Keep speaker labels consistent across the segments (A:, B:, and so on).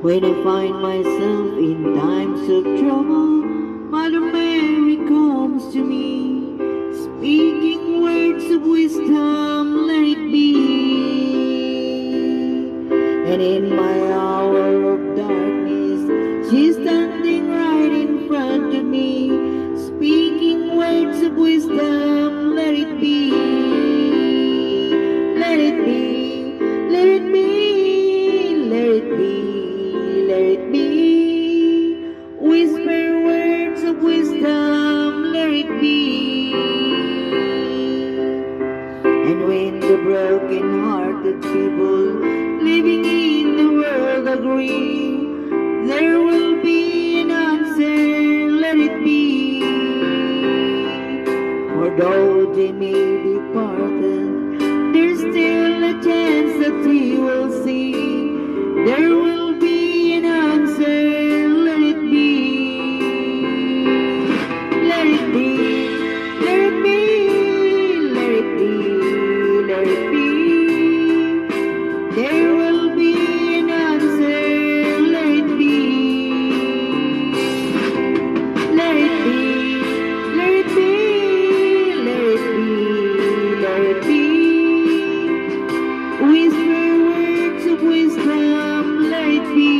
A: When I find myself in times of trouble, Mother Mary comes to me, speaking words of wisdom, let it be. And in my hour of darkness, she's standing right in front of me, speaking words of wisdom, let it be. Let it be, let it be, let it be, let it be. Whisper words of wisdom, let it be. And when the broken-hearted people living in the world agree, there will be an answer, let it be. For though they may be parted, there's still a chance that he will see. There will be an answer, let it be. Let it be, let it be, let it be, let it be. There will be an answer, let it be. Let it be, let it be, let it be, let it be. Whisper words of wisdom, let it be.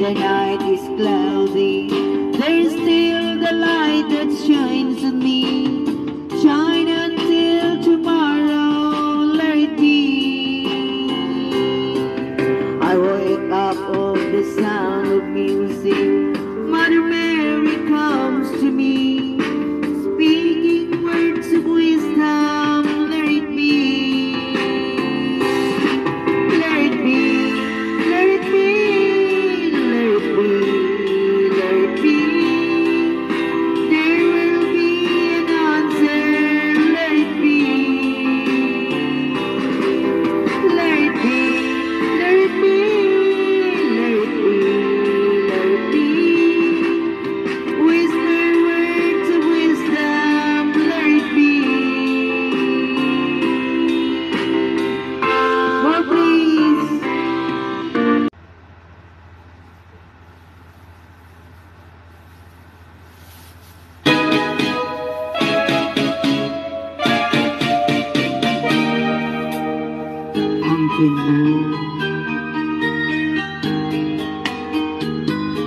A: The night is cloudy, there's still the light that shines on me. Shine until tomorrow, let it be. I wake up of the sound of music. Mother Mary comes to me, speaking words of wisdom, let it be. Let it be, let it be.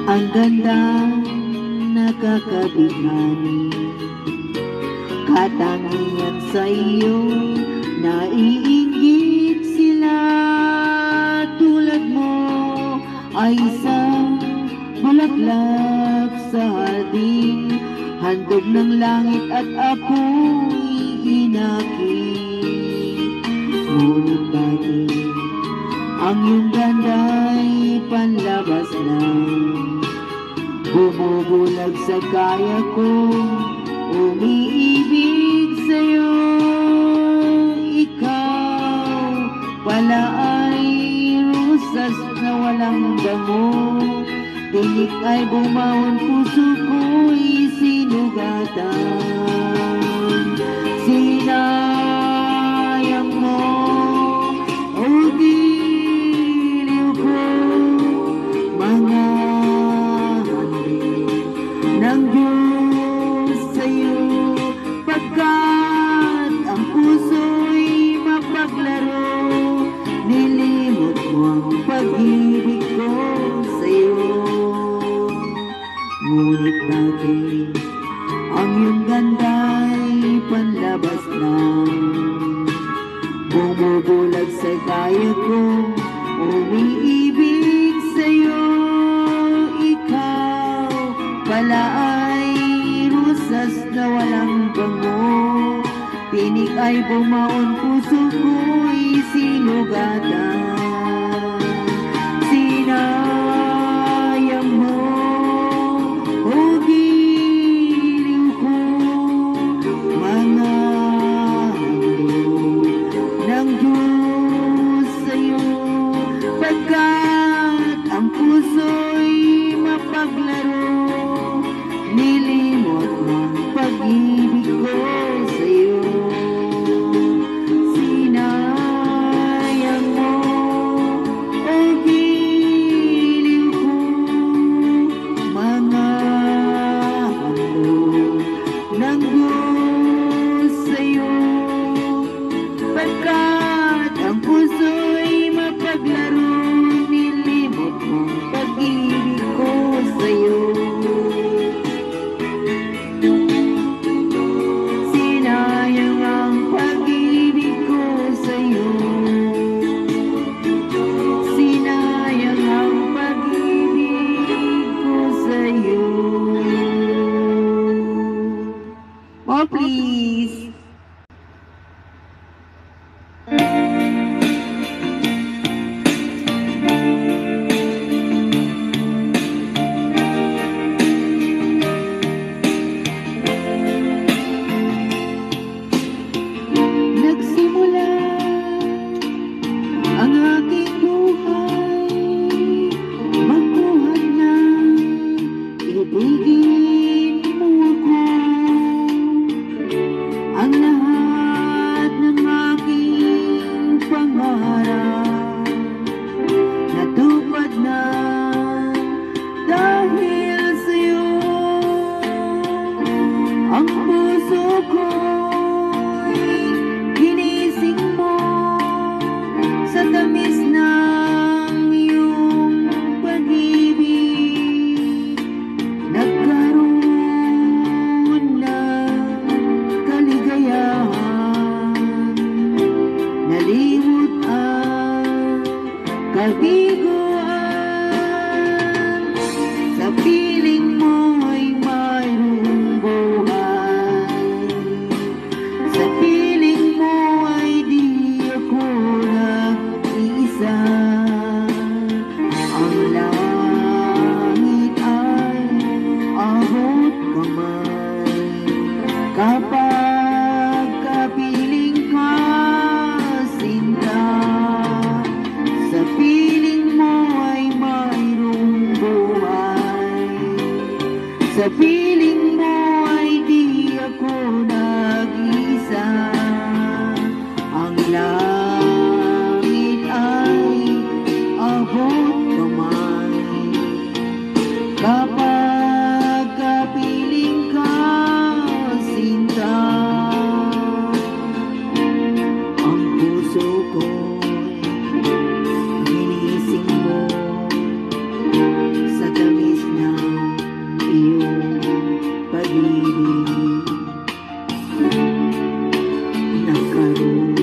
A: Ang ganda, nakakabihani, katangian sa iyo, naiinggit sila. Tulad mo ay isang bulaklak sa hardin, handog ng langit at apoy inakit. Ngunit bakit ang iyong ganda'y panlabas lang, bumubulag sa kaya kong umiibig sa'yo. Ikaw pala ay rusas na walang bango, tinik ay bumawon, puso ko'y sinugatan. Sinayang mo o giliw ko, mga ng Diyos sa'yo, pagkat ang puso'y mapaglaro, nilimot mo ang pag-ibig ko sa'yo. panlabas na bumubulag sa kaya ko, umiibig sa'yo. Ikaw pala ay rusas na walang bango, tinik ay bumaon, puso ko'y sinugatan. Sinayang mo, o giliw ko, mga handog ng Diyos sa'yo, pagkat ang puso'y mapaglaro, nilimot ng pag-ibig ko sa'yo. Sinayang mo, o giliw ko, mga handog ng Diyos sa'yo, pagkat ang puso'y mapaglaro, nilimot ng pag-ibig ko sa'yo. Sinayang ang pag-ibig ko sa'yo. Sinayang ang pag-ibig ko sa'yo. Oh, please. Nagsimula ang aking buhay, magbuhat na ibigin mo ako. Ang lahat ng aking pangarap natupad na dahil sa'yo. Ang puso ko'y ginising mo sa tamis ng iyong pag-ibig. Nagkaroon ng kaligayahan, nalimot ang kabiguan. Sa piling mo'y mayroong buhay, sa piling mo ay di ako nag-iisa. Ang langit ay abot kamay, kapag kapiling ka, sinta. Sa piling mo ay mayroong buhay, sa piling mo ay di ako nag-isa. Ang langit ay abot kamay, kapag kapiling ka, sinta. Ang puso ko'y ginising mo sa tamis ng iyong pag-ibig. Nagkaroon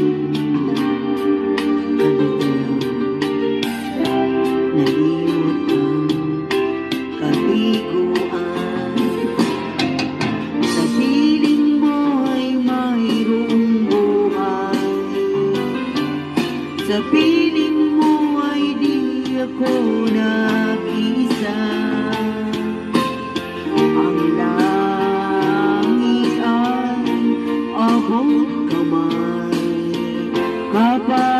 A: ng kaligayahan, nalimot ang kabiguan. Sa piling mo ay mayroong buhay, sa piling mo ay di ako nag-isa. Ang langit ay abot kamay, kapag